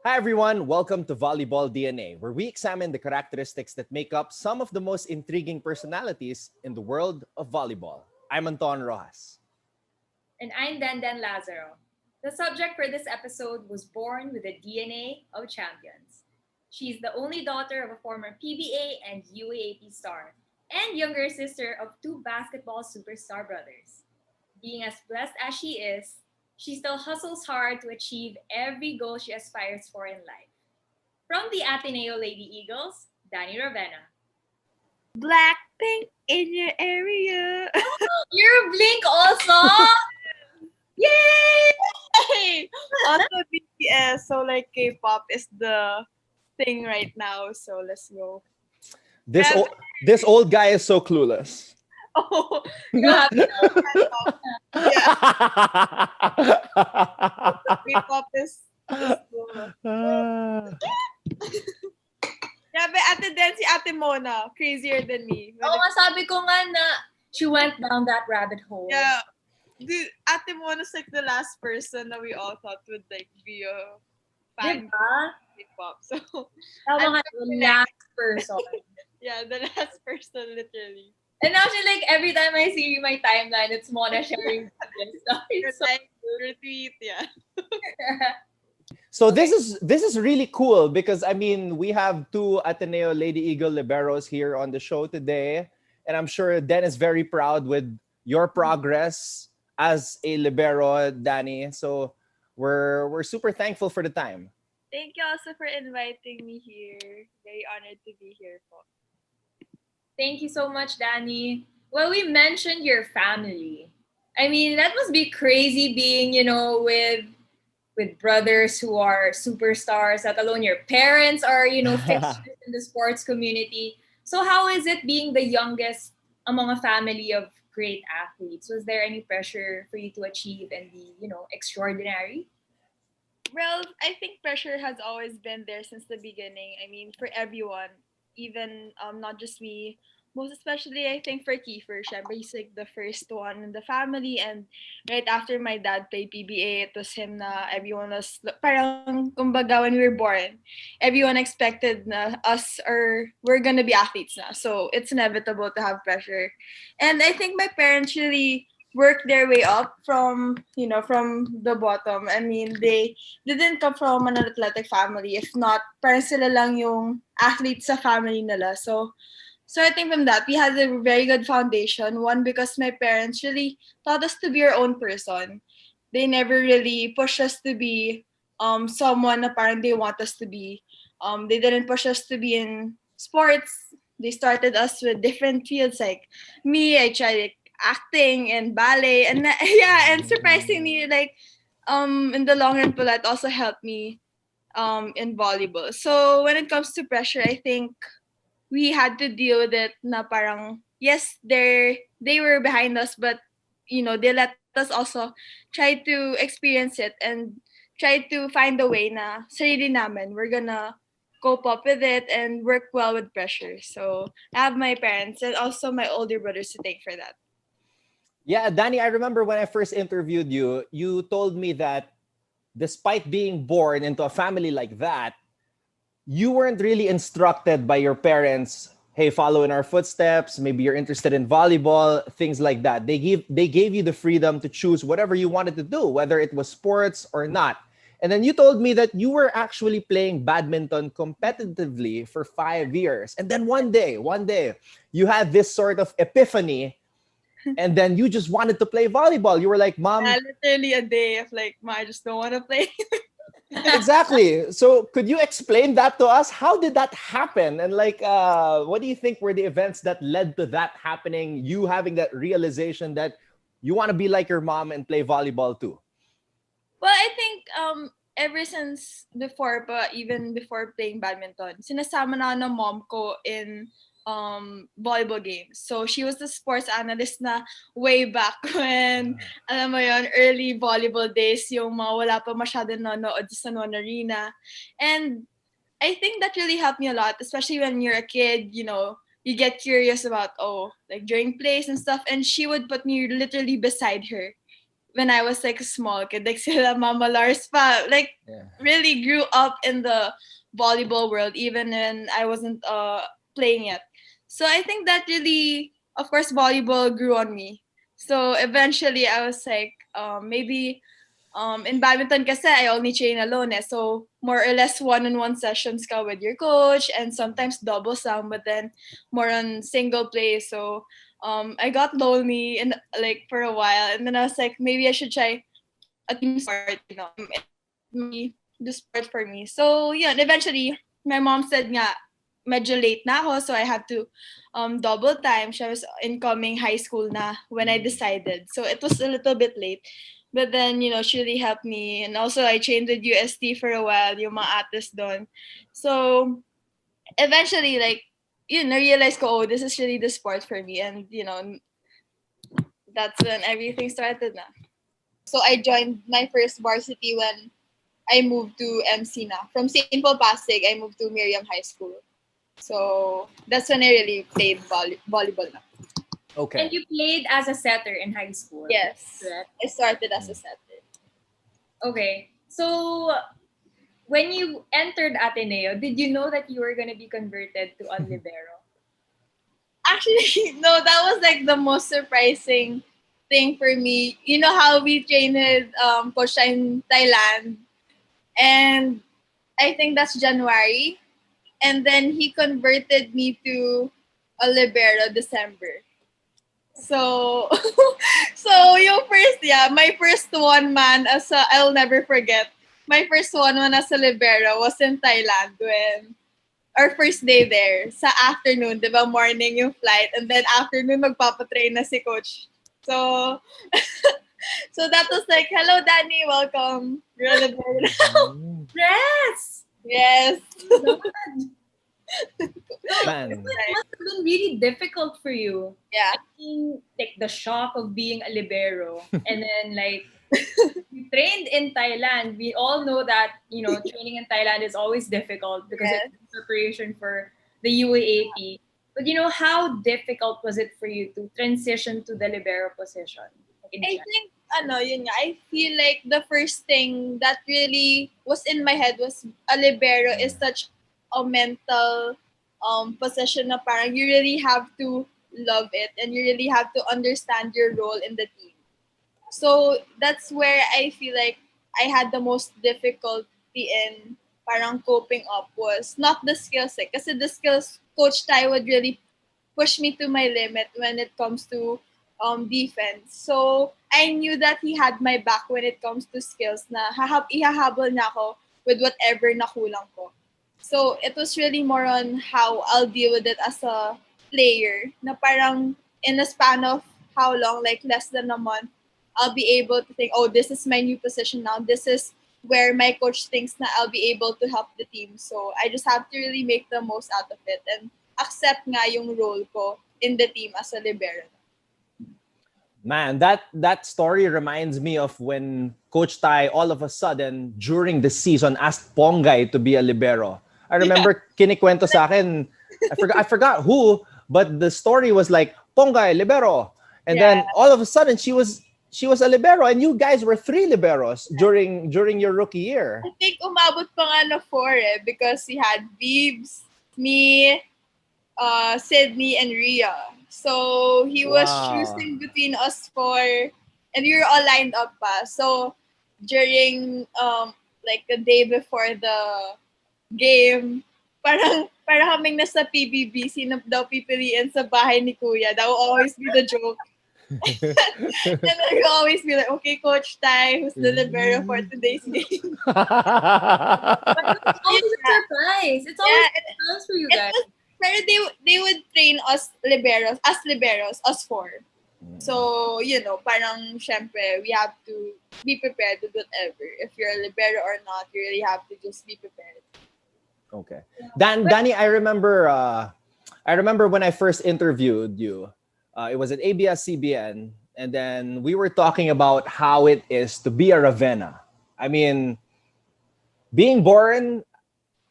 Hi everyone, welcome to Volleyball DNA, where we examine the characteristics that make up some of the most intriguing personalities in the world of volleyball. I'm Anton Rojas. And I'm Denden Lazaro. The subject for this episode was born with the DNA of champions. She's the only daughter of a former PBA and UAAP star, and younger sister of two basketball superstar brothers. Being as blessed as she still hustles hard to achieve every goal she aspires for in life. From the Ateneo Lady Eagles, Dani Ravena. Blackpink in your area. You're Blink also! Hey! Also BTS, so like K-pop is the thing right now. So let's go. This Grab- old, this old guy is so clueless. Oh, Grabe. yeah. K-pop is the Grabe, ate Den, si ate Mona. Crazier than me. Oo nga, sabi ko nga na she went down that rabbit hole. Yeah. Dude, ate Mona's like the last person that we all thought would like be a fan Diba? of K-pop. So, Tama nga, the last person. yeah, the last person literally. And actually, like, every time I see my timeline, it's Mona sharing this stuff. Your It's so like, your tweet, yeah. So this is really cool because I mean we have two Ateneo Lady Eagle liberos here on the show today, and I'm sure Den is very proud with your progress as a libero, Danny. So we're super thankful for the time. Thank you also for inviting me here. Very honored to be here po. Thank you so much, Danny. Well, we mentioned your family. I mean, that must be crazy being, with brothers who are superstars, let alone your parents are, fixtures in the sports community. So how is it being the youngest among a family of great athletes? Was there any pressure for you to achieve and be, extraordinary? Well, I think pressure has always been there since the beginning. I mean, for everyone, even not just me. Most especially, I think for Kiefer, syempre he's like the first one in the family, and right after my dad played PBA, it was him na everyone was parang kumbaga when we were born, everyone expected na us or we're gonna be athletes na. So it's inevitable to have pressure, and I think my parents really worked their way up from the bottom. I mean, they didn't come from an athletic family. If not, parang sila lang yung athletes sa family nila. So I think from that, we had a very good foundation. One, because my parents really taught us to be our own person. They never really pushed us to be someone na parang they want us to be. They didn't push us to be in sports. They started us with different fields. Like me, I tried like, acting and ballet, and yeah, and surprisingly, like in the long run, that also helped me in volleyball. So when it comes to pressure, I think we had to deal with it na parang yes, they were behind us, but they let us also try to experience it and try to find a way na sarili namin we're gonna cope up with it and work well with pressure. So I have my parents and also my older brothers to thank for that. Yeah, Danny, I remember when I first interviewed you, you told me that despite being born into a family like that, you weren't really instructed by your parents, hey, follow in our footsteps, maybe you're interested in volleyball, things like that. They gave you the freedom to choose whatever you wanted to do, whether it was sports or not. And then you told me that you were actually playing badminton competitively for 5 years. And then one day, you had this sort of epiphany, and then you just wanted to play volleyball. You were like, Mom, Literally a day of like, Ma, I just don't want to play. exactly. So could you explain that to us? How did that happen? And like, what do you think were the events that led to that happening? You having that realization that you want to be like your mom and play volleyball too. Well, I think ever since before pa, even before playing badminton, sinasama na ng mom ko in volleyball games. So she was the sports analyst na way back when, alam mo yon, early volleyball days, yung mga wala pa masyadong nanonood sa San Arena. And I think that really helped me a lot, especially when you're a kid, you get curious about, like during plays and stuff. And she would put me literally beside her when I was like a small kid, like sila Mama Lars pa, like Yeah. really grew up in the volleyball world even when I wasn't playing yet. So I think that really, of course, volleyball grew on me. So eventually I was like, maybe in badminton kasi I only train alone eh. So more or less one-on-one sessions ka with your coach and sometimes doubles lang, but then more on single play. So I got lonely and like for a while, and then I was like, maybe I should try a team sport. It might be the sport for me. So yeah, and eventually my mom said nga medyo late na ako, so I had to double time. She was incoming high school na when I decided. So it was a little bit late. But then, she really helped me. And also, I trained with UST for a while, yung mga ates doon. So, eventually, like, realized ko, oh, this is really the sport for me. And, that's when everything started na. So, I joined my first varsity when I moved to MC na. From St. Paul Pasig, I moved to Miriam High School. So, that's when I really played volleyball na. Okay. And you played as a setter in high school. Yes. Correct? I started as a setter. Okay. So when you entered Ateneo, did you know that you were going to be converted to a libero? Actually, no, that was like the most surprising thing for me. You know how we trained with Coach in Thailand, and I think that's January, and then he converted me to a libero December. So, so yung first, my first one man I'll never forget. My first one man as a libero was in Thailand when our first day there, sa afternoon, di ba, morning yung flight, and then afternoon, magpapatrain na si coach. So, so that was like, hello, Dani, welcome. Really very Yes! Yes. Man. It must have been really difficult for you. Yeah. I mean, like the shock of being a libero, and then like you trained in Thailand. We all know that training in Thailand is always difficult because Yes. it's preparation for the UAAP. But how difficult was it for you to transition to the libero position? Like in I China? think, yun nga, I feel like the first thing that really was in my head was a libero is such a mental position na parang you really have to love it and you really have to understand your role in the team. So that's where I feel like I had the most difficulty in parang coping up was not the skills eh. Kasi the skills, Coach Tai would really push me to my limit when it comes to defense. So I knew that he had my back when it comes to skills na ihahabol na ako with whatever nakulang ko. So it was really more on how I'll deal with it as a player na parang in a span of how long, like less than a month, I'll be able to think, oh, this is my new position now. This is where my coach thinks na I'll be able to help the team. So I just have to really make the most out of it and accept nga yung role ko in the team as a libero. Man, that story reminds me of when Coach Tai all of a sudden during the season asked Pongay to be a libero. I remember kinikwento sa akin, I forgot who, but the story was like Pongay libero, and then all of a sudden she was a libero, and you guys were 3 liberos during your rookie year. I think umabot pa nga na 4 because we had Beebs, me, Sydney, and Rhea. So he was choosing between us 4, and we were all lined up pa. So during like the day before the game, parang kaming nasa PBB, sino daw pipiliin sa bahay ni Kuya. That will always be the joke. And then we'll always be like, okay, Coach Tai, who's the libero for today's game? But it's always a surprise. It's always a surprise for you guys. Pero they would train us liberos, us 4. So, parang syempre, we have to be prepared with whatever. If you're a libero or not, you really have to just be prepared. Okay. Dani, I remember when I first interviewed you. It was at ABS-CBN, and then we were talking about how it is to be a Ravena. I mean, being born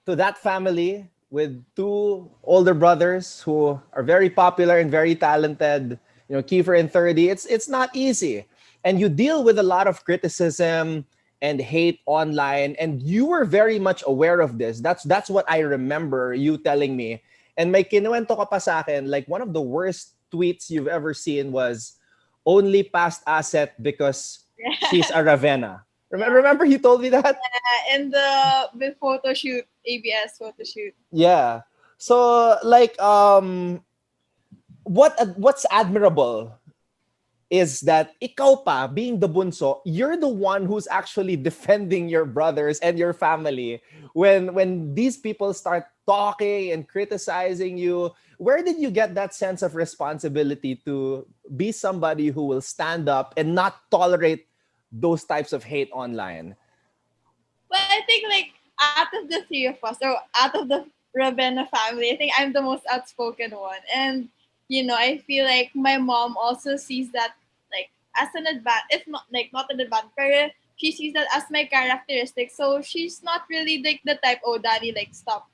to that family with 2 older brothers who are very popular and very talented, Kiefer and Thirdy, it's not easy. and you deal with a lot of criticism and hate online, and you were very much aware of this. That's what I remember you telling me. And may kinuwento ka pa sa akin, like one of the worst tweets you've ever seen was only past asset because she's a Ravena. Remember he told me that? And the photo shoot, ABS photo shoot. Yeah. So like what's admirable is that ikaw pa, being the bunso, you're the one who's actually defending your brothers and your family when these people start talking and criticizing you. Where did you get that sense of responsibility to be somebody who will stand up and not tolerate those types of hate online? Well, I think like out of the three of us, or out of the Ravena family, I think I'm the most outspoken one. And I feel like my mom also sees that like as an advantage, if not like not an advantage, but she sees that as my characteristic. So she's not really like the type, oh daddy, like stop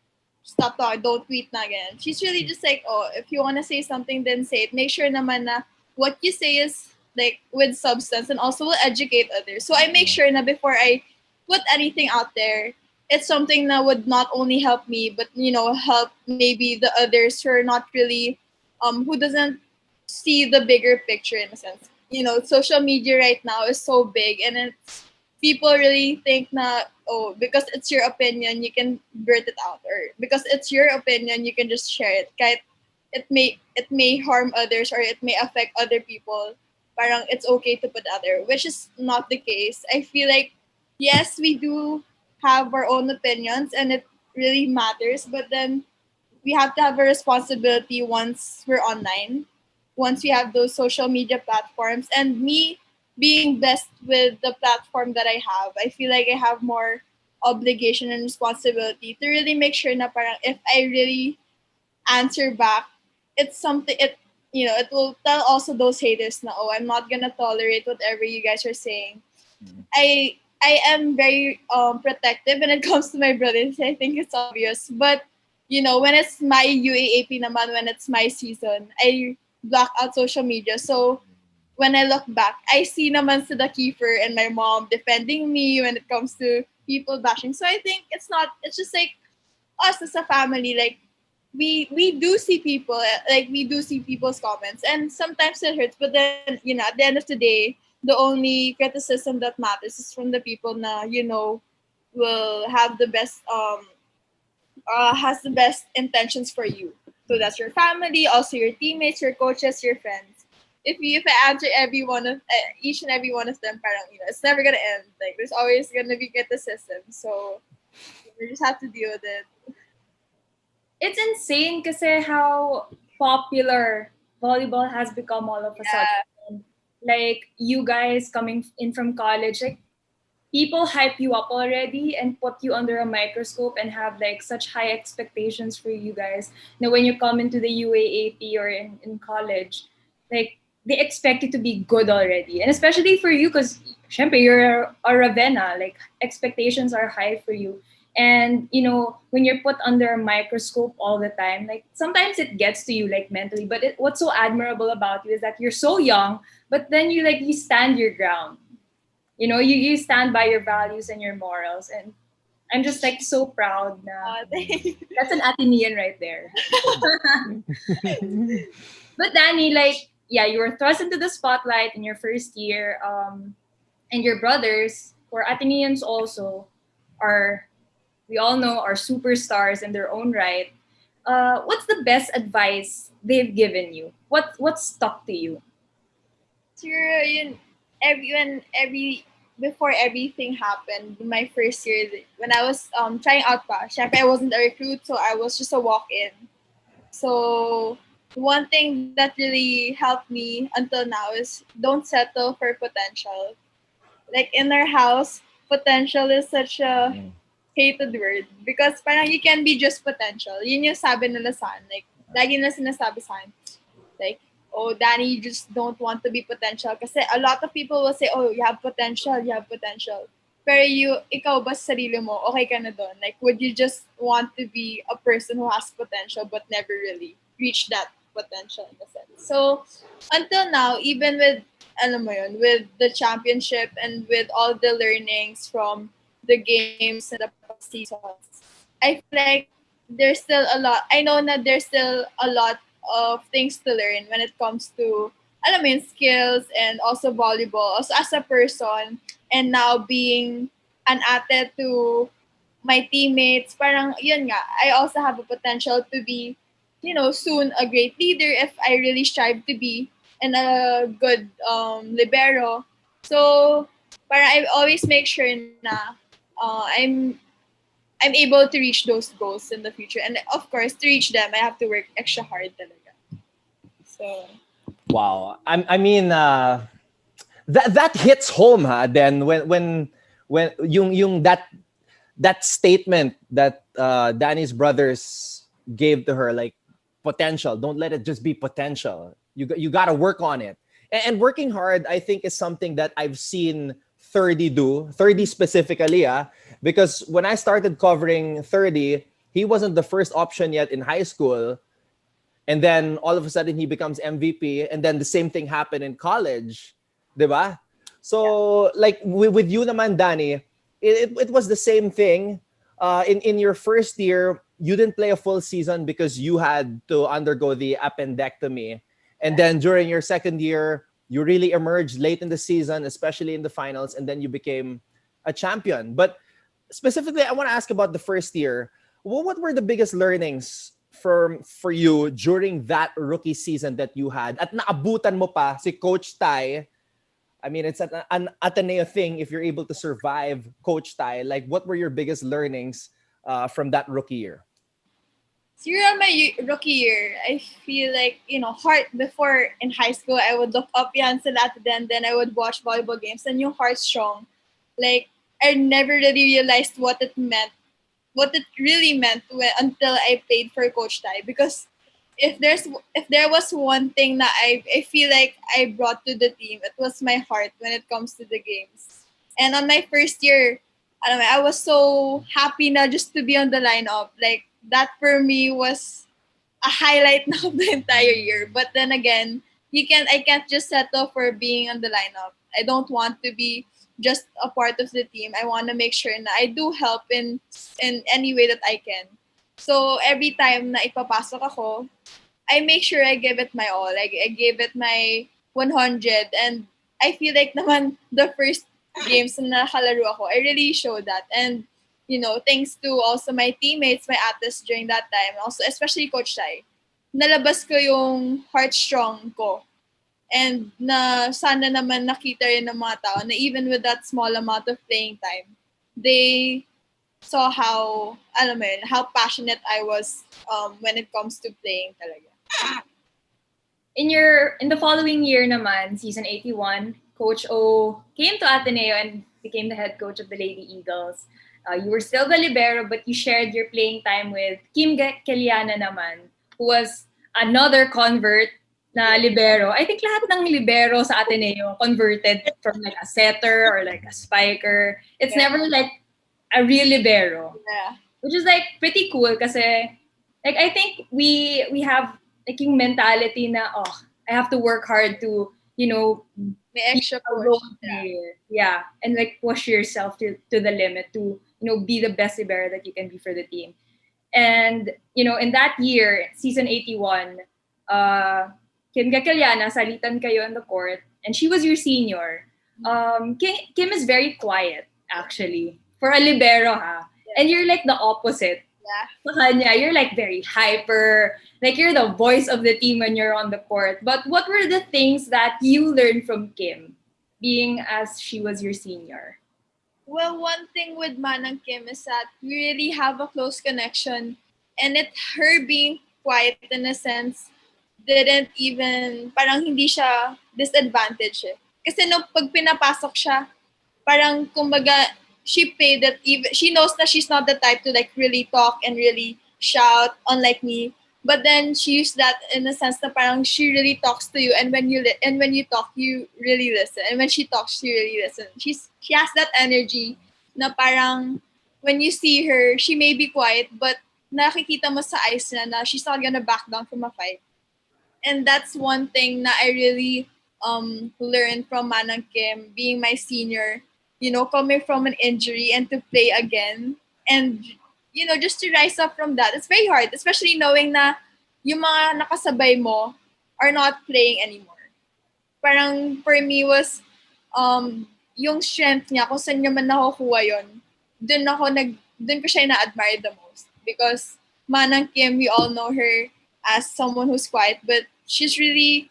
talking, don't tweet na again. She's really just like, oh, if you wanna say something, then say it. Make sure naman na what you say is like with substance and also will educate others. So I make sure na before I put anything out there, it's something that would not only help me, but help maybe the others who are not really, who doesn't see the bigger picture in a sense. Social media right now is so big, and it's people really think na, oh, because it's your opinion you can blurt it out, or because it's your opinion you can just share it. Kahit it may harm others or it may affect other people. Parang it's okay to put out there, which is not the case. I feel like yes, we do have our own opinions and it really matters, but then we have to have a responsibility once we're online, once we have those social media platforms. And me being blessed with the platform that I have, I feel like I have more obligation and responsibility to really make sure na parang if I really answer back, it's something it will tell also those haters na, oh, I'm not gonna tolerate whatever you guys are saying. I am very protective when it comes to my brothers. I think it's obvious, but when it's my UAAP naman, when it's my season, I block out social media. So when I look back, I see naman sila Kiefer and my mom defending me when it comes to people bashing. So I think it's just like us as a family, like we do see people, like we do see people's comments, and sometimes it hurts, but then at the end of the day, the only criticism that matters is from the people na will have the best has the best intentions for you. So that's your family, also your teammates, your coaches, your friends. If I answer every one of each and every one of them, parang it's never gonna end. Like there's always gonna be criticism, so we just have to deal with it. It's insane kasi how popular volleyball has become all of a sudden. Like you guys coming in from college, like people hype you up already and put you under a microscope and have like such high expectations for you guys. Now when you come into the UAAP or in college, like they expect you to be good already. And especially for you, because syempre you're a Ravenna, like expectations are high for you. And when you're put under a microscope all the time, like sometimes it gets to you like mentally. But what's so admirable about you is that you're so young, but then you stand your ground. You stand by your values and your morals, and I'm just like so proud na that's an Atenean right there. But Dani, like, yeah, you were thrust into the spotlight in your first year, and your brothers, who are Ateneans also, are, we all know, are superstars in their own right. What's the best advice they've given you? What stuck to you? Sure, every before everything happened, my first year when I was trying out pa, syempre I wasn't a recruit, so I was just a walk-in. So one thing that really helped me until now is don't settle for potential. Like in our house, potential is such a hated word because parang you can be just potential. Yun yung sabi nila sa akin. Like, lagi na sinasabi sa akin. Like, oh, Dani, you just don't want to be potential. Kasi a lot of people will say, oh, you have potential, you have potential. Pero ikaw ba sa sarili mo, okay ka na doon? Like, would you just want to be a person who has potential but never really reach that potential in a sense? So, until now, even with alam mo yun, with the championship and with all the learnings from the games in the past seasons, I feel like there's still a lot. I know that there's still a lot of things to learn when it comes to, alam mo yun, skills and also volleyball. Also as a person and now being an ate to my teammates, parang yun nga, I also have a potential to be, soon a great leader if I really strive to be and a good libero. So, parang I always make sure na I'm able to reach those goals in the future. And of course, to reach them, I have to work extra hard talaga. So, Wow. I mean, that hits home, ha. Then when yung that statement that Danny's brothers gave to her, like, potential. Don't let it just be potential. You got to work on it. And working hard, I think, is something that I've seen Thirdy do. Thirdy specifically, because when I started covering Thirdy, he wasn't the first option yet in high school. And then all of a sudden he becomes MVP, and then the same thing happened in college, diba? So like with you naman, Dani, it was the same thing. In your first year, you didn't play a full season because you had to undergo the appendectomy, and then during your second year, you really emerged late in the season, especially in the finals, and then you became a champion. But specifically, I want to ask about the first year. What were the biggest learnings for you during that rookie season that you had? At naabutan mo pa si Coach Tai. I mean, it's an Ateneo thing if you're able to survive Coach Tai. Like, what were your biggest learnings from that rookie year? siguro my rookie year, I feel like, heart before in high school, I would look up yan sa lahat, then I would watch volleyball games, and yung heart strong. Like, I never really realized what it really meant until I played for Coach Tai. Because if there was one thing that I feel like I brought to the team, it was my heart when it comes to the games. And on my first year, I was so happy na just to be on the lineup. Like, that for me was a highlight of the entire year. But then again, I can't just settle for being on the lineup. I don't want to be just a part of the team. I want to make sure na I do help in any way that I can. So every time na ipapasok ako, I make sure I give it my all. Like, I gave it my 100, and I feel like naman the first games na nakalaro ako, I really showed that. And thanks to also my teammates, my athletes during that time, also especially Coach Tai, nalabas ko yung heart strong ko. And na sana naman nakita rin ng mga tao na even with that small amount of playing time, they saw how passionate I was when it comes to playing talaga. In the following year naman, season 81, Coach O came to Ateneo and became the head coach of the Lady Eagles. You were still the libero, but you shared your playing time with Kim Keliana naman, who was another convert na libero. I think lahat ng libero sa Ateneo converted from like a setter or like a spiker. It's never like a real libero. Yeah. Which is like pretty cool kasi like I think we have like yung mentality na I have to work hard to May extra a push. role player. Yeah. And like push yourself to the limit to be the best libero that you can be for the team. And in that year, season 81, Kim Gakaliana, salitan kayo on the court, and she was your senior. Kim is very quiet actually for a libero, ha. And you're like the opposite. Yeah. Sa kanya, you're like very hyper. Like, you're the voice of the team when you're on the court. But what were the things that you learned from Kim, being as she was your senior? Well, one thing with Manang Kim is that we really have a close connection, and her being quiet in a sense didn't even, parang hindi siya disadvantage eh. Kasi pag pinapasok siya, parang kumbaga, she played that even, she knows that she's not the type to like really talk and really shout, unlike me. But then she used that in the sense that parang she really talks to you, and when you talk, you really listen. And when she talks, she really listens. She has that energy na parang when you see her, she may be quiet, but nakikita mo sa eyes na she's not gonna back down from a fight. And that's one thing that I really learned from Manang Kim, being my senior, coming from an injury and to play again. And, just to rise up from that, it's very hard, especially knowing na yung mga nakasabay mo are not playing anymore. Parang for me was, yung strength niya, kung saan niya man nakukuha yun, dun ko siya na-admire the most. Because Manang Kim, we all know her as someone who's quiet, but she's really,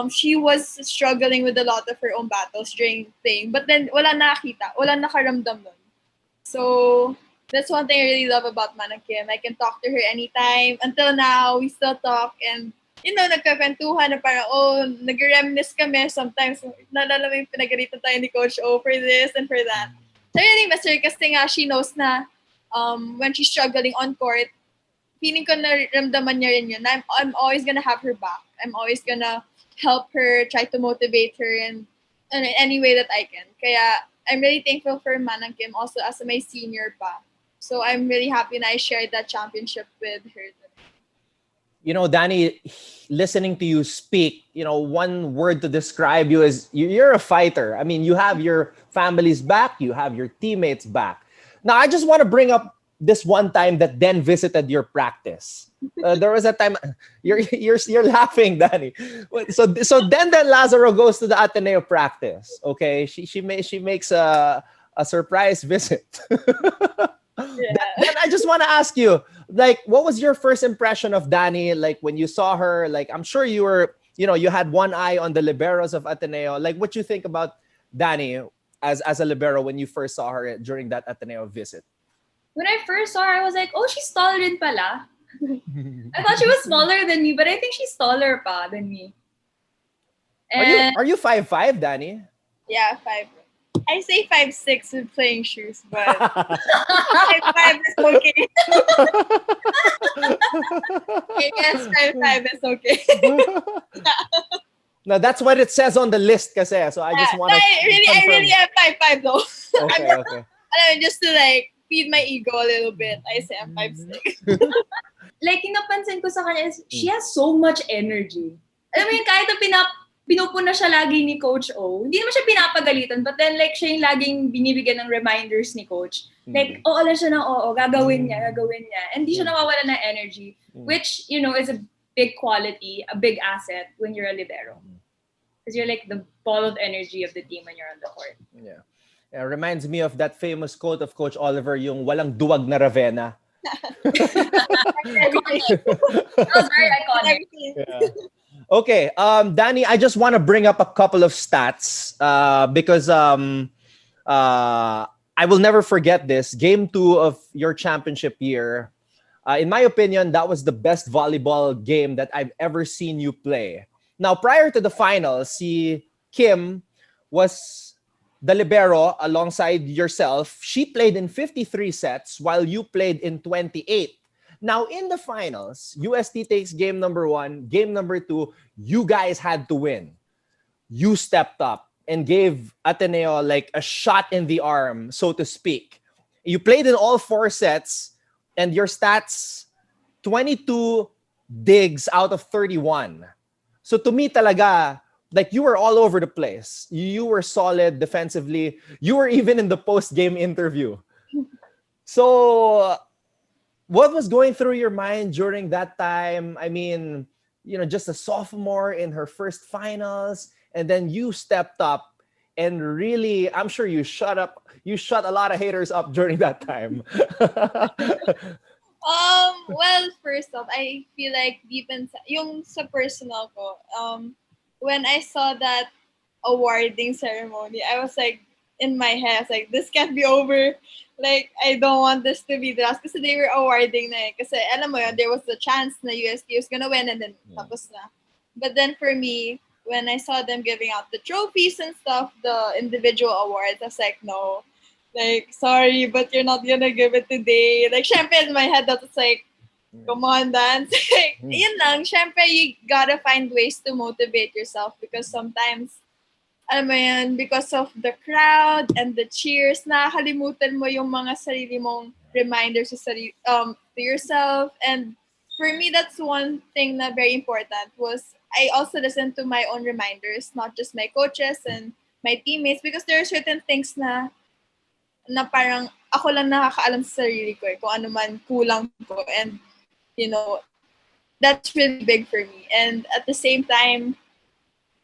she was struggling with a lot of her own battles during playing. But then, wala nakakita, wala nakaramdam nun. So, that's one thing I really love about Manang Kim. I can talk to her anytime. Until now, we still talk and nagkakwentuhan na parang, nag-reminisce kami sometimes. Naalala mo yung pinagalitan tayo ni Coach O for this and for that. So, I really miss her kasi nga she knows na when she's struggling on court, feeling ko na ramdaman niya rin yun. I'm always gonna have her back. I'm always gonna help her, try to motivate her in any way that I can. Kaya, I'm really thankful for Manang Kim also as my senior pa. So, I'm really happy na I shared that championship with her. Dani, listening to you speak, one word to describe you is you're a fighter. I mean, you have your family's back, you have your teammates back. Now, I just want to bring up this one time that Den visited your practice. There was a time you're laughing, Dani. So Denden Lazaro goes to the Ateneo practice. Okay, she makes a surprise visit. Yeah. Then I just want to ask you, like, what was your first impression of Dani? Like when you saw her, like I'm sure you were, you had one eye on the liberos of Ateneo. Like, what you think about Dani as a libero when you first saw her during that Ateneo visit? When I first saw her, I was like, oh, she's taller rin pala. I thought she was smaller than me, but I think she's taller pa than me. And Are you 5'5", Dani? Yeah, 5. I say 5'6" with playing shoes, but 5'5" is okay. Yes, 5'5" is okay. No, that's what it says on the list kasi. So I just want to I really am 5'5" though. Okay. Just to like feed my ego a little bit, I say I'm 5'6". like, napansin ko sa kanya is, she has so much energy. Alam mo yun, kahit na pinupuna siya lagi ni Coach O, hindi naman siya pinapagalitan, but then like, siya yung laging binibigyan ng reminders ni Coach. Like, oo lang siya ng oo, gagawin niya. And hindi siya nawawala ng energy, which, is a big quality, a big asset when you're a libero. Because you're like the ball of energy of the team when you're on the court. Yeah. It reminds me of that famous quote of Coach Oliver, yung walang duwag na Ravena. That was very iconic. Yeah. Okay, Dani, I just want to bring up a couple of stats because I will never forget this. Game 2 of your championship year. In my opinion, that was the best volleyball game that I've ever seen you play. Now, prior to the finals, si Kim was the libero alongside yourself. She played in 53 sets while you played in 28. Now, in the finals, UST takes game number 1. Game number 2, you guys had to win. You stepped up and gave Ateneo like a shot in the arm, so to speak. You played in all 4 sets, and your stats, 22 digs out of 31. So to me talaga, like you were all over the place. You were solid defensively. You were even in the post-game interview. So what was going through your mind during that time? I mean, just a sophomore in her first finals, and then you stepped up and really, I'm sure you shut a lot of haters up during that time. Well, first off, I feel like deep inside, yung sa personal ko, when I saw that awarding ceremony, I was like, in my head, I was like, this can't be over. Like, I don't want this to be the last. Kasi they were awarding na eh. Kasi alam mo yun, there was the chance na UST was gonna win and then tapos na. But then for me, when I saw them giving out the trophies and stuff, the individual awards, I was like, no. Like, sorry, but you're not gonna give it today. Like, syempre, in my head, that was like, come on, dance. Yun lang, syempre, you gotta find ways to motivate yourself because sometimes, alam mo yan, because of the crowd and the cheers, nakakalimutan mo yung mga sarili mong reminders to yourself. And for me, that's one thing na very important was I also listen to my own reminders, not just my coaches and my teammates, because there are certain things na parang ako lang nakakaalam sa sarili ko kung ano man kulang ko, and that's really big for me. And at the same time,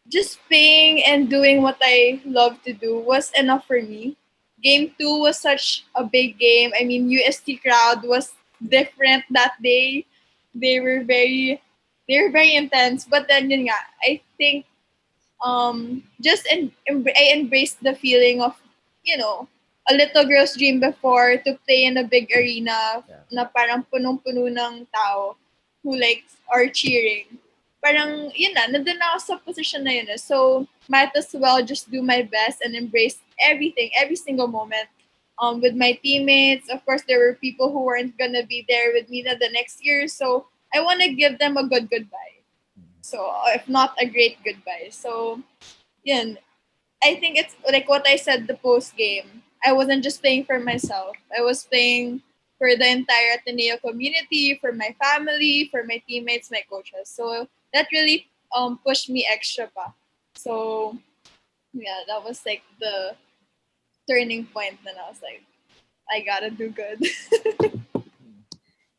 just playing and doing what I love to do was enough for me. Game 2 was such a big game. I mean, UST crowd was different that day. They were very intense. But then yun nga, I think I embraced the feeling of, a little girl's dream before, to play in a big arena na parang punong-puno ng tao who are cheering. Parang, yun na, nandun na ako sa position na yun. So, might as well just do my best and embrace everything, every single moment. With my teammates, of course, there were people who weren't gonna be there with me the next year. So, I want to give them a good goodbye. So, if not a great goodbye. So, yun. I think it's like what I said the post game. I wasn't just playing for myself. I was playing for the entire Ateneo community, for my family, for my teammates, my coaches. So that really pushed me extra pa. So yeah, that was like the turning point. Then I was like, I gotta do good.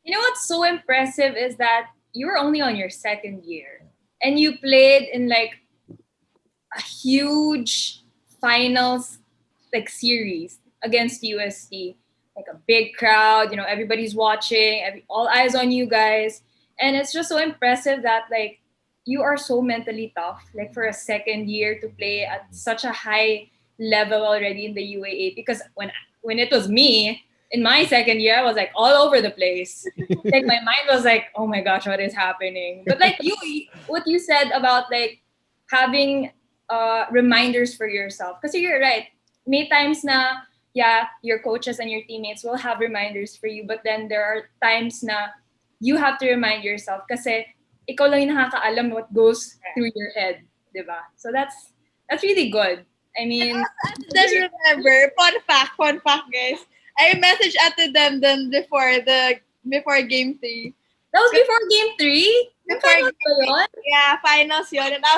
You know what's so impressive is that you were only on your second year and you played in like a huge finals series against UST, like a big crowd, everybody's watching, all eyes on you guys. And it's just so impressive that like you are so mentally tough, like for a second year to play at such a high level already in the UAA. Because when it was me in my second year, I was like all over the place. Like my mind was like, oh my gosh, what is happening? But like what you said about like having reminders for yourself. Because you're right. May times na, your coaches and your teammates will have reminders for you. But then there are times na you have to remind yourself kasi ikaw lang yung nakakaalam what goes through your head. Diba? So that's really good. I mean... Just remember, fun fact, guys. I messaged Ate Denden before Game 3. That was before Game 3? Before Game 3. Yeah, finals yun. And I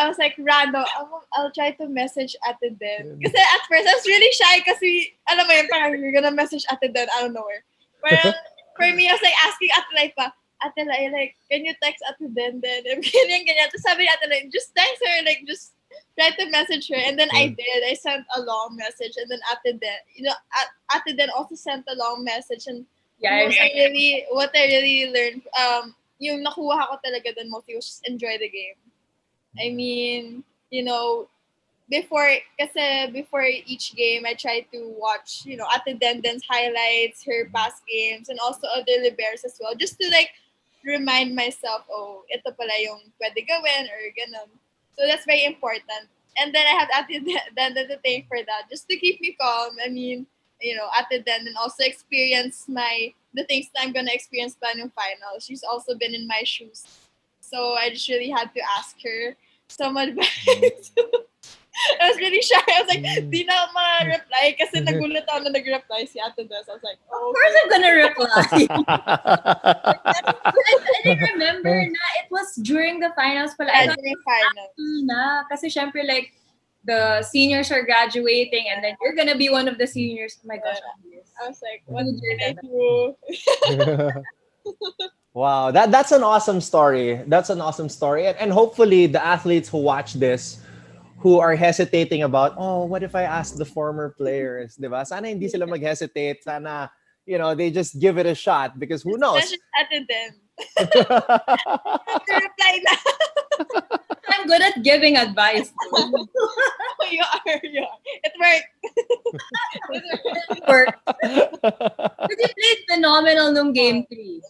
was like, random, I'll try to message Ate Den. Kasi at first, I was really shy kasi, alam mo yun, parang you're gonna message Ate Den out of nowhere. Parang, for me, I was like asking Ate Lai pa, Ate Lai, like, can you text Ate Den? And ganyan. Tapos sabi ni Ate Lai, just text her, like, just try to message her. And then I did. I sent a long message. And then Ate Den, Ate Den also sent a long message. And what I really learned, yung nakuha ko talaga dun mostly was just enjoy the game. I mean, before each game, I try to watch, Ate Denden's highlights, her past games, and also other liberos as well, just to like remind myself, oh, ito pala yung pwede gawin or ganun. So that's very important. And then I have Ate Denden to thank for that, just to keep me calm. I mean, Ate Denden also experienced the things that I'm gonna experience pa in finals. She's also been in my shoes. So I just really had to ask her some advice. I was really shy. I was like, di na ako ma-reply kasi nagulat ako na nag-reply si Ate Des. I was like, oh, of course I'm gonna reply. I didn't remember na it was during the finals pala. Yeah, during finals. Kasi syempre like the seniors are graduating and then you're gonna be one of the seniors. Oh my gosh. I was like, what did I do? Wow, that's an awesome story. That's an awesome story. And hopefully the athletes who watch this, who are hesitating about, oh, what if I ask the former players, diba? Sana hindi sila mag-hesitate. Sana, they just give it a shot because who knows? That's just Ate Den. Reply na. I'm good at giving advice. You are. It worked. It worked. Because you played phenomenal nung Game 3.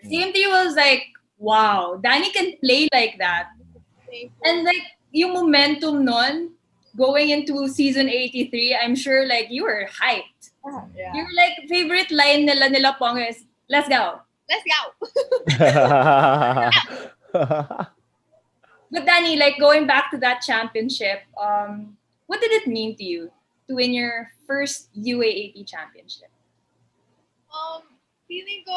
Game 3 was like, wow, Dani can play like that. And like, yung momentum nun, going into season 83, I'm sure like you were hyped. Yeah. Your like favorite line nila Pong is, let's go. Let's go. But Dani, like going back to that championship, what did it mean to you to win your first UAAP championship? Feeling ko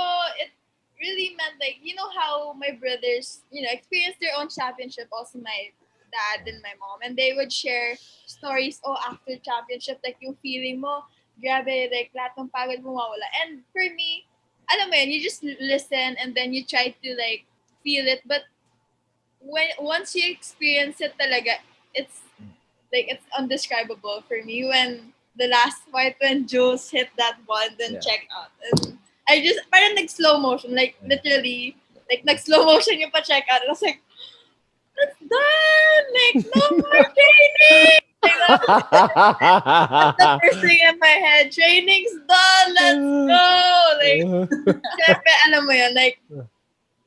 really meant like, you know how my brothers, experienced their own championship, also my dad and my mom, and they would share stories, oh, after championship, like yung feeling mo, grabe, like lahat ng pagod mo mawala. And for me, alam mo yun, you just listen and then you try to like feel it, but when once you experience it talaga, it's like it's undescribable for me when the last fight when Jules hit that ball and then Yeah. check out. And I just parang nag slow motion, like literally, like nag slow motion yung pa check out. And I was like, it's done! Like no more training! Like that's the first thing in my head. Training's done, let's go! Like, syempre, alam mo yun, like,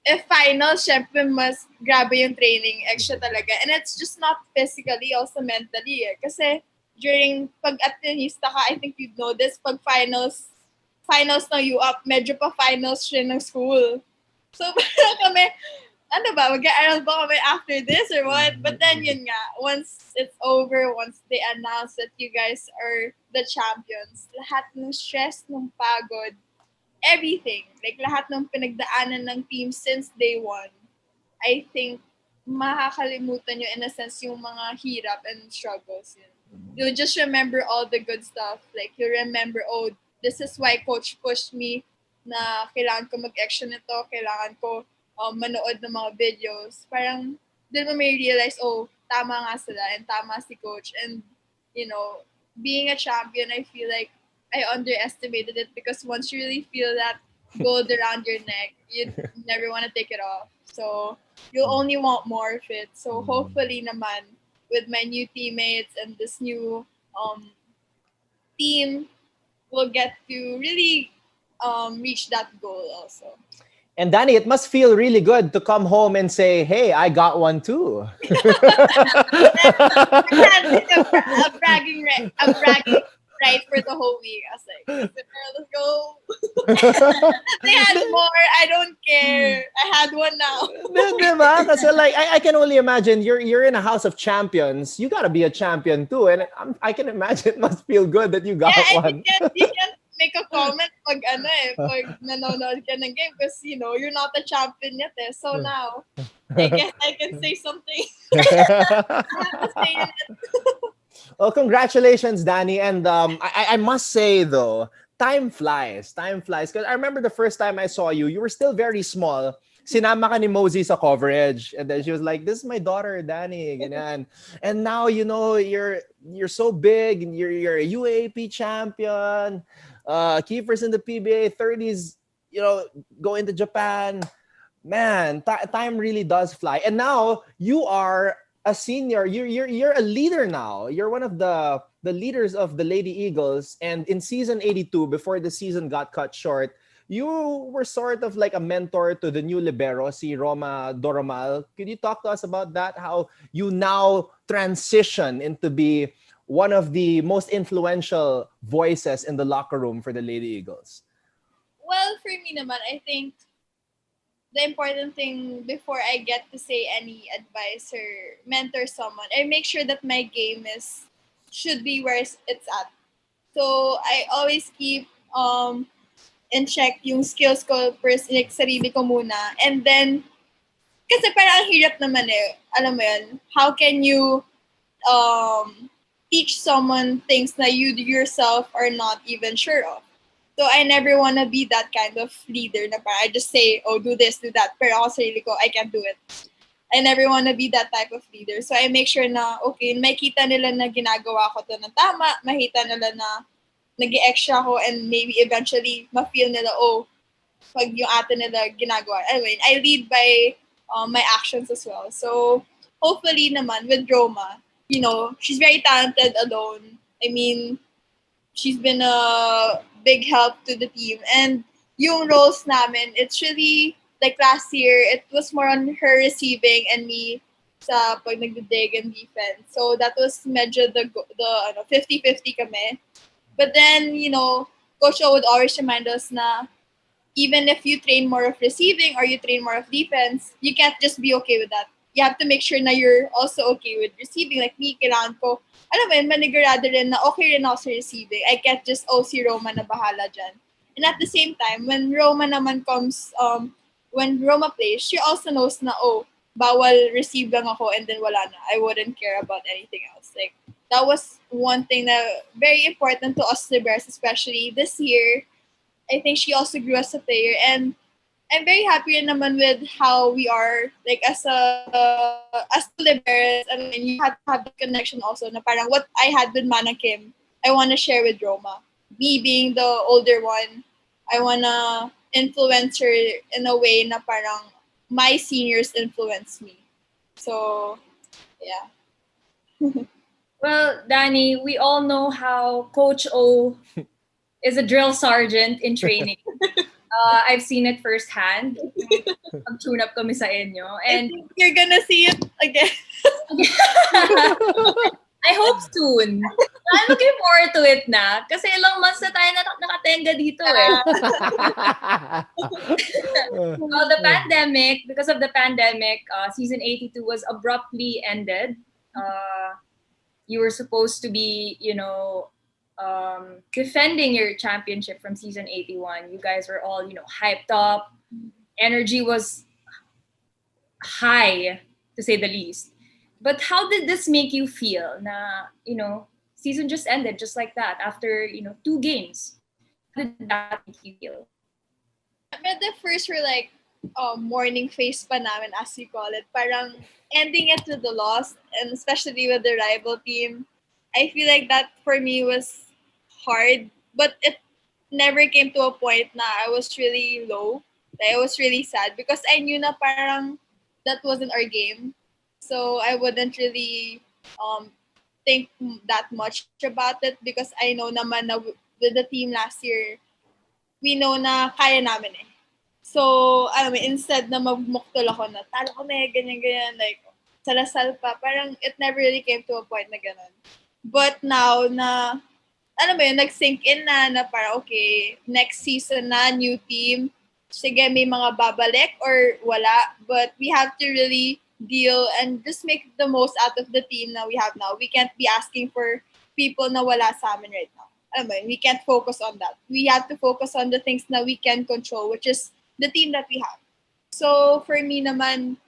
if finals, syempre, mas grabe yung training, extra talaga. And it's just not physically, also mentally. Eh. Kasi during pag-atenista ka, I think you know this, pag finals na UAAP, medyo pa finals siya ng school. So, parang kami, ano ba, mag-aaral ba kami after this or what? But then, yun nga, once it's over, once they announce that you guys are the champions, lahat ng stress, ng pagod, everything, like lahat ng pinagdaanan ng team since day one, I think makakalimutan nyo in a sense yung mga hirap and struggles. You'll just remember all the good stuff. Like, you remember, oh, this is why coach pushed me na kailangan ko mag-action nito, kailangan ko manood ng mga videos. Parang, dun mo may realize, oh, tama nga sila and tama si coach. And, being a champion, I feel like I underestimated it because once you really feel that gold around your neck, you never want to take it off. So, you only want more of it. So, hopefully naman, with my new teammates and this new team, we'll get to really reach that goal also. And Dani, it must feel really good to come home and say, "Hey, I got one too." a bragging right for the whole week. I was like, let's go. They had more. I don't care. I had one now. Diba? Kasi like I can only imagine you're in a house of champions. You gotta be a champion too, and I can imagine it must feel good that you got one. You can't make a comment pag nanonood ka ng game because you're not a champion yet. Eh. So now, I guess I can say something. I have to say it. Well, congratulations, Dani. And I must say, though, time flies. Time flies. Because I remember the first time I saw you, you were still very small. Sinama ka ni Mozzy sa coverage. And then she was like, this is my daughter, Dani. Ganyan. And now, you're so big. And you're a UAAP champion. Kiefer's in the PBA. 30s, going to Japan. Man, time really does fly. And now, you are a senior, you're a leader now. You're one of the leaders of the Lady Eagles. And in season 82, before the season got cut short, you were sort of like a mentor to the new libero, si Roma Doromal. Could you talk to us about that? How you now transition into be one of the most influential voices in the locker room for the Lady Eagles? Well, for me naman, I think the important thing before I get to say any advice or mentor someone, I make sure that my game should be where it's at. So I always keep in check yung skills ko first, like sarili ko muna. And then, kasi parang ang hirap naman eh, alam mo yun, how can you teach someone things that you yourself are not even sure of? So I never want to be that kind of leader na parang I just say, oh, do this, do that. Pero ako sarili ko, I can't do it. I never want to be that type of leader. So I make sure na, okay, makita nila na ginagawa ko to ng tama, makita nila na nag-extra ko, and maybe eventually ma-feel nila, oh, pag yung ate nila ginagawa. Anyway, I lead by my actions as well. So hopefully naman with Roma, she's very talented alone. I mean, she's been a big help to the team. And yung roles namin, it's really, like last year, it was more on her receiving and me sa pag nagdidig and defense. So that was medyo the 50-50 kami. But then, Coach O would always remind us na even if you train more of receiving or you train more of defense, you can't just be okay with that. You have to make sure na you're also okay with receiving. Like me, kailangan ko, alam mo yun, manigurado rin na okay rin ako sa receiving. I can't just, si Roma na bahala dyan. And at the same time, when Roma naman comes when Roma plays, she also knows na, oh, bawal receive lang ako and then wala na. I wouldn't care about anything else. Like, that was one thing that very important to us liberos, especially this year. I think she also grew as a player, and I'm very happy rin naman with how we are, like, as two liberos. I mean, you had to have that connection also na parang what I had with Mana Kim, I want to share with Roma. Me being the older one, I want to influence her in a way na parang my seniors influence me. So, yeah. Well, Danny, we all know how Coach O is a drill sergeant in training. I've seen it firsthand. Mag-tune up kami sa inyo. I And think you're gonna see it again. I hope soon. I'm looking forward to it na. Kasi ilang months na tayo nakatenga dito eh. Well, because of the pandemic, season 82 was abruptly ended. You were supposed to be, defending your championship from season 81. You guys were all, hyped up. Energy was high, to say the least. But how did this make you feel? Na, season just ended just like that after, 2 games. How did that make you feel? But the first were like morning face pa namin, as you call it. Parang ending it with the loss, and especially with the rival team. I feel like that for me was hard, but it never came to a point na I was really low. Like, I was really sad because I knew na parang that wasn't our game. So I wouldn't really um, think that much about it because I know naman na with the team last year, we know na kaya namin eh. So, alam mo, instead na magmuktol ako na, talo kami, ganyan-ganyan, like, salasal pa, parang it never really came to a point na ganun. But now na, alam mo yun, nag-sink in na parang, okay, next season na, new team, sige, may mga babalik or wala, but we have to really deal and just make the most out of the team na we have now. We can't be asking for people na wala sa amin right now. Alam mo yun, we can't focus on that. We have to focus on the things na we can control, which is the team that we have. So, for me naman,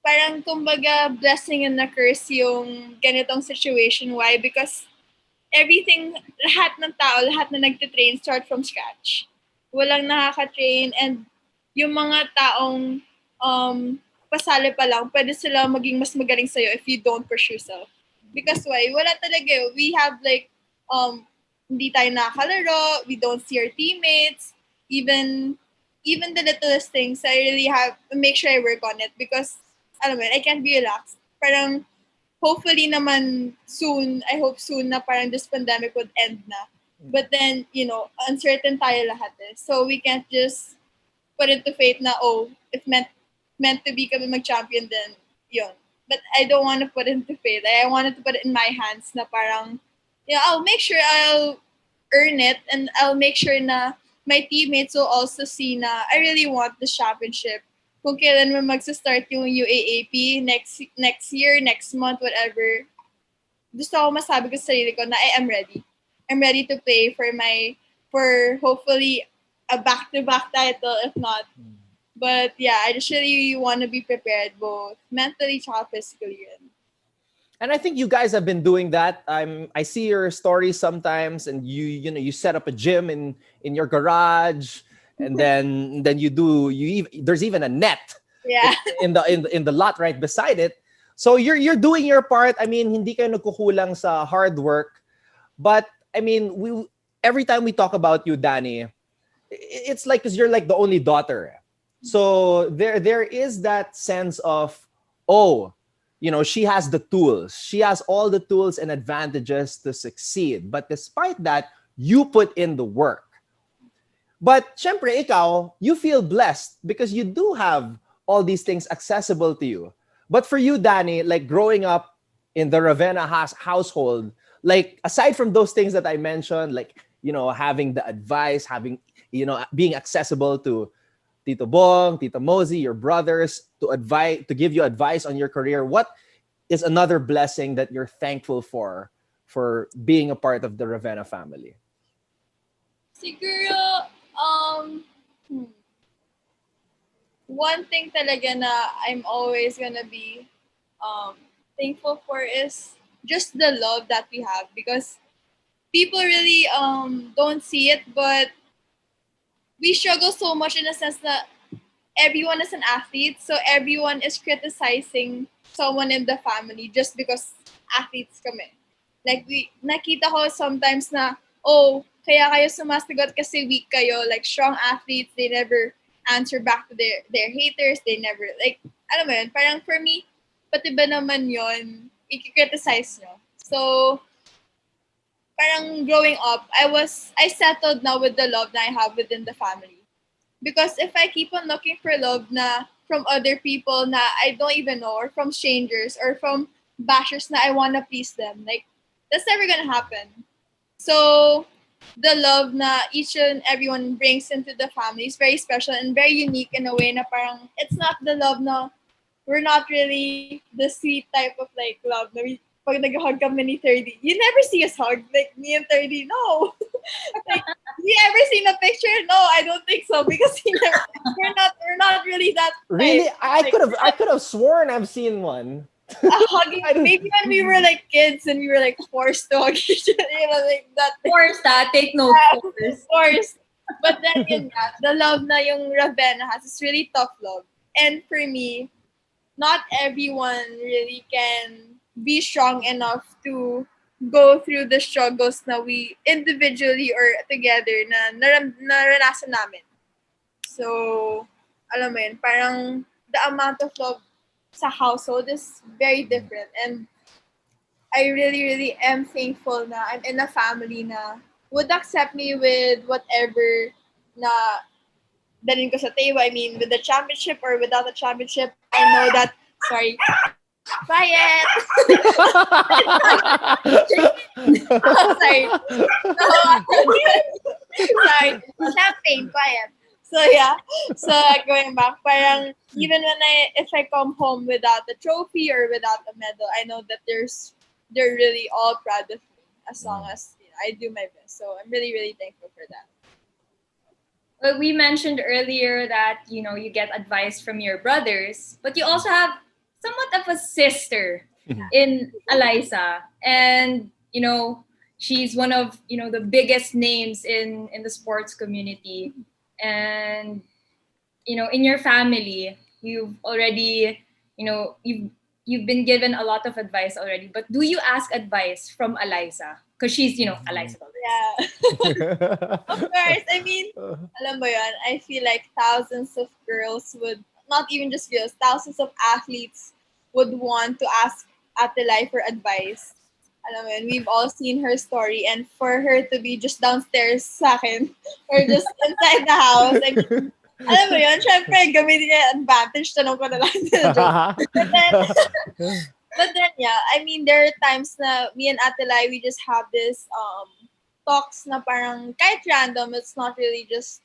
parang kumbaga blessing and a curse yung ganitong situation. Why? Because everything, lahat ng tao, lahat na nagtitrain start from scratch. Walang nakaka-train, and yung mga taong pasali pa lang, pwede sila maging mas magaling sa'yo if you don't push yourself. Because why? Wala talaga. We have like, hindi tayo nakakalaro, we don't see our teammates, even the littlest things, I really have to make sure I work on it because, alam mo, I can't be relaxed. Parang, hopefully naman soon, I hope soon na parang this pandemic would end na. But then, uncertain tayo lahat eh. So we can't just put it to fate na, oh, if meant to be kami mag-champion, then yun. But I don't want to put it into fate. I wanted to put it in my hands na parang, I'll make sure I'll earn it, and I'll make sure na my teammates will also see na I really want the championship. Kung kailan mo magsa-start yung UAAP next year, next month, whatever, gusto ko masabi ko sa sarili ko na I am ready. I'm ready to play for hopefully a back-to-back title, if not. But yeah, I just really want to be prepared both mentally and physically. And I think you guys have been doing that. I see your stories sometimes, and you set up a gym in your garage, and then there's even a net Yeah. in the lot right beside it. So you're doing your part. I mean, hindi kayo nagkukulang sa hard work, but I mean, every time we talk about you, Dani, it's like because you're like the only daughter. So there is that sense of, oh, she has the tools. She has all the tools and advantages to succeed. But despite that, you put in the work. But syempre, ikaw, you feel blessed because you do have all these things accessible to you. But for you, Dani, like growing up in the Ravena household, like aside from those things that I mentioned, like, having the advice, being accessible to Tito Bong, Tito Mozzy, your brothers, to give you advice on your career, what is another blessing that you're thankful for being a part of the Ravena family? Siguro, one thing talaga na I'm always gonna be um, thankful for is just the love that we have, because people really don't see it, but we struggle so much in the sense that everyone is an athlete, so everyone is criticizing someone in the family just because athletes kami. Like, nakita ko sometimes na, oh, kaya kayo sumasagot kasi weak kayo. Like, strong athletes, they never answer back to their haters. They never, like, alam mo yun, parang for me, pati ba naman yun, i-criticize nyo. So, parang growing up, I settled now with the love that I have within the family. Because if I keep on looking for love na from other people na I don't even know, or from strangers, or from bashers na I wanna please them, like, that's never gonna happen. So the love na each and everyone brings into the family is very special and very unique in a way na parang it's not the love na we're not really the sweet type of like love na we pag nag-hug kami ni Thirdy, you never see us hug like me and Thirdy. No. Like, you ever seen a picture? No, I don't think so, because we're not really that type. Really, I Like, could have I could have sworn I've seen one. hugging. I don't. Maybe when we were like kids and we were like forced to hug each other, like that. Forced, take note, forced. Forced. But then yun nga, the love na yung Ravena has is really tough love. And for me, not everyone really can be strong enough to go through the struggles na we individually or together na naranasan namin. So, alam mo yun, parang the amount of love sa household is very different. And I really, really am thankful na I'm in a family na would accept me with whatever na dalhin ko sa table. I mean, with the championship or without the championship, I know that, sorry, quiet. Oh, sorry. So, sorry. Champagne, quiet. So, yeah. So, going back, parang even if I come home without a trophy or without a medal, I know that they're really all proud of me as long as I do my best. So, I'm really, really thankful for that. Well, we mentioned earlier that you get advice from your brothers, but you also have somewhat of a sister in Eliza, and she's one of the biggest names in the sports community, and in your family you've already you've been given a lot of advice already. But do you ask advice from Eliza? Because she's Eliza. Yeah. Of course. I mean, alam mo yun, I feel like thousands of girls would, not even just girls, thousands of athletes would want to ask Ate Lai for advice. Alam mo yun, we've all seen her story, and for her to be just downstairs sa akin or just inside the house, I mean, alam mo yun, syempre, gamitin niya yung advantage, tanong ko na lang. But then, yeah, I mean, there are times na me and Ate Lai, we just have this talks na parang kahit random, it's not really just,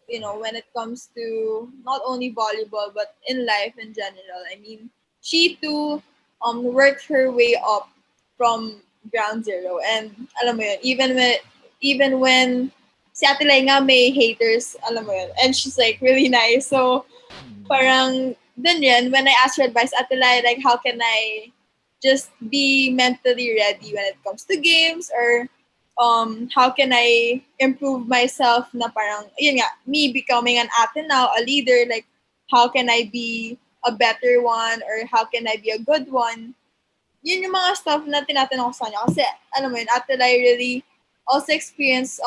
when it comes to not only volleyball, but in life in general. I mean, she too worked her way up from ground zero. And alam mo yun, even when si Ate Lai nga may haters, alam mo yun, and she's like really nice. So, parang, then yan, when I asked her advice, Ate Lai, like, how can I just be mentally ready when it comes to games, or how can I improve myself na parang, yun nga, me becoming an ate now, a leader, like, how can I be a better one, or how can I be a good one? Yun yung mga stuff na tinatanong ko sa kanya. Kasi, alam mo yun, Ate Lai really also experienced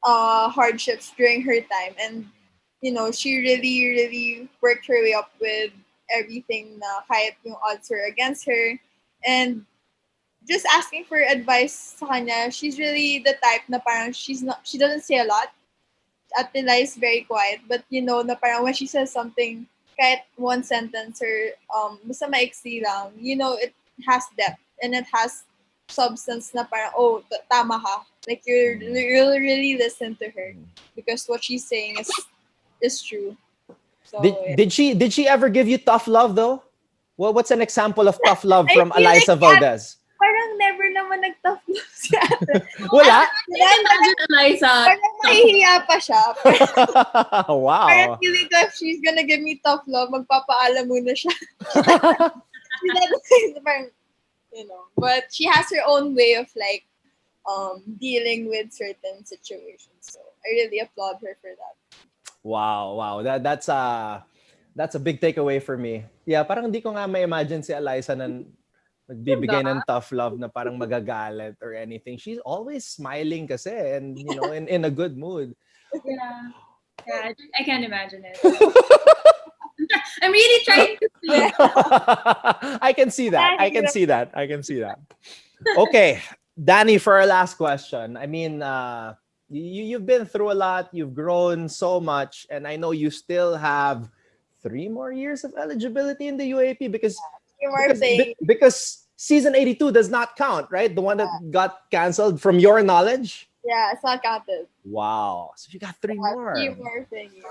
hardships during her time. And, she really, really worked her way up with everything na kahit yung odds were against her. And just asking for advice sa kanya, she's really the type na parang she doesn't say a lot. Ate Lai is very quiet, but na parang when she says something, kahit one sentence or basta maiksi lang, it has depth and it has substance na parang, oh, tama ka. Like, you'll really listen to her because what she's saying is true. So, Did she ever give you tough love though? What's an example of tough love I from feel Eliza like Valdez? parang never naman nag-tough love Wala? I can imagine Eliza. Parang mahihiya pa siya. Parang Wow. feeling ko if she's gonna give me tough love, magpapaalam muna siya. She's not parang, but she has her own way of like dealing with certain situations. So I really applaud her for that. Wow. That's a big takeaway for me. Yeah, parang hindi ko nga ma-imagine si Eliza na nagbibigay ng tough love na parang magagalit or anything. She's always smiling kasi and in a good mood. Yeah, I can't imagine it. I'm really trying to see. I can see that. Okay, Dani, for our last question. I mean, you've been through a lot. You've grown so much, and I know you still have 3 more years of eligibility in the UAP because season 82 does not count, right? The one that got canceled, from your knowledge. Yeah, it's not counted. Wow, so you got 3 more. 3 more things.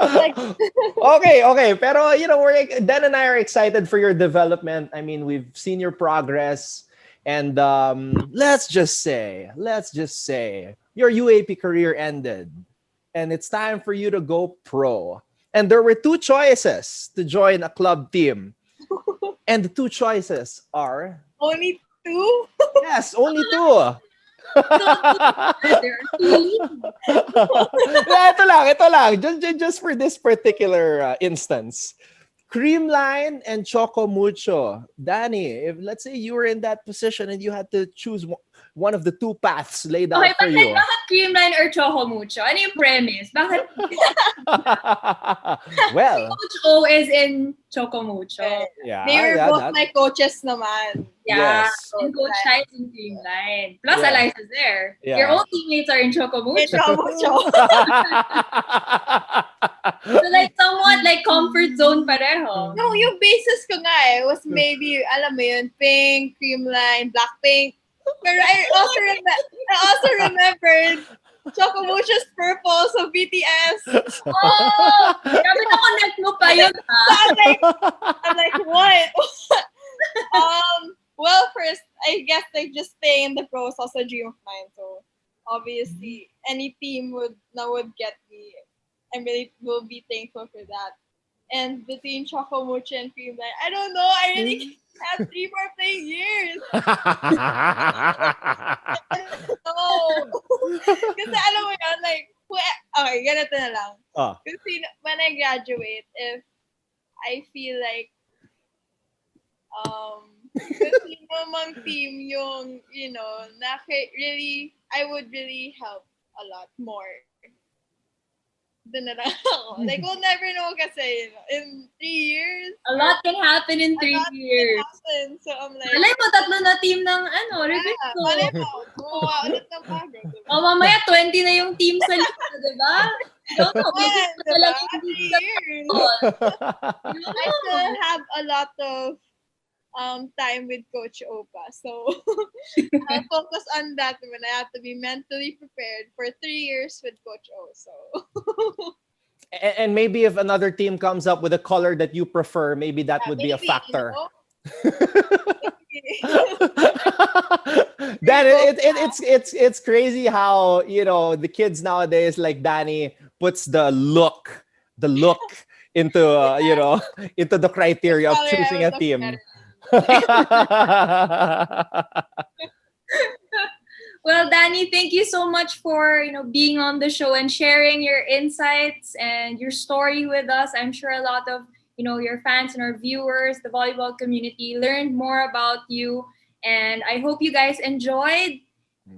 Okay. Pero, Dan and I are excited for your development. I mean, we've seen your progress. And let's just say, your UAP career ended. And it's time for you to go pro. And there were 2 choices to join a club team. And the 2 choices are... Only 2? Yes, only 2. Ito lang. Just for this particular instance. Creamline and Choco Mucho. Dani, if let's say you were in that position and you had to choose one of the 2 paths laid out for you. Bakit Creamline or Choco Mucho? Ano yung premise? Bakit? Well, Coach O is in Choco Mucho. Yeah, they were both my coaches naman. Yeah, Yes. and Coach Ty is in Creamline. Plus, Yeah. Eliza's there. Yeah. Your old teammates are in Choco Mucho. So like somewhat like comfort zone pareho. No, yung basis ko nga was maybe, alam mo yun, pink, creamline, blackpink. Pero I also remembered Choco Mucho's purple, so BTS. Oh! Grabe na connect mo pa yun, ha? So I'm like, what? Well, first, I guess like just staying in the pros also a dream of mine. So obviously, any team would get me. I really will be thankful for that. And between Choco Mucho and Creamline, I don't know. I really have 3 more playing years. No. Kasi alam mo yun, like, okay, ganito na lang. Kasi when I graduate, if I feel like kasi namang team yung, really, I would really help a lot more. Doon na lang ako. Like, we'll never know kasi, in 3 years. A lot can happen in 3 years. So, I'm like... Malay mo, 3 na team ng, Ravena. Malay mo, gumawa ulit ng bago. Mamaya, 20 na yung team sa lista, diba? I don't know. Maybe diba? yung 3 years. I still have a lot of time with Coach Opa. So, I'll focus on that when I have to be mentally prepared for 3 years with Coach O. So, and maybe if another team comes up with a color that you prefer, maybe that would be a factor. Then it's crazy how the kids nowadays, like Dani, puts the look into into the criteria of choosing a team. Well, Dani, thank you so much for being on the show and sharing your insights and your story with us. I'm sure a lot of your fans and our viewers, the volleyball community, learned more about you, and I hope you guys enjoyed.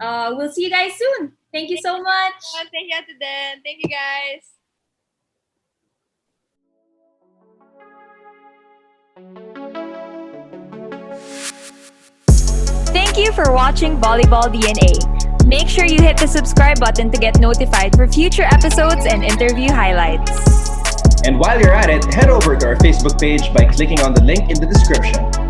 We'll see you guys soon. Thank you so much. Thank you, Denden. Thank you, guys. Thank you for watching Volleyball DNA. Make sure you hit the subscribe button to get notified for future episodes and interview highlights. And while you're at it, head over to our Facebook page by clicking on the link in the description.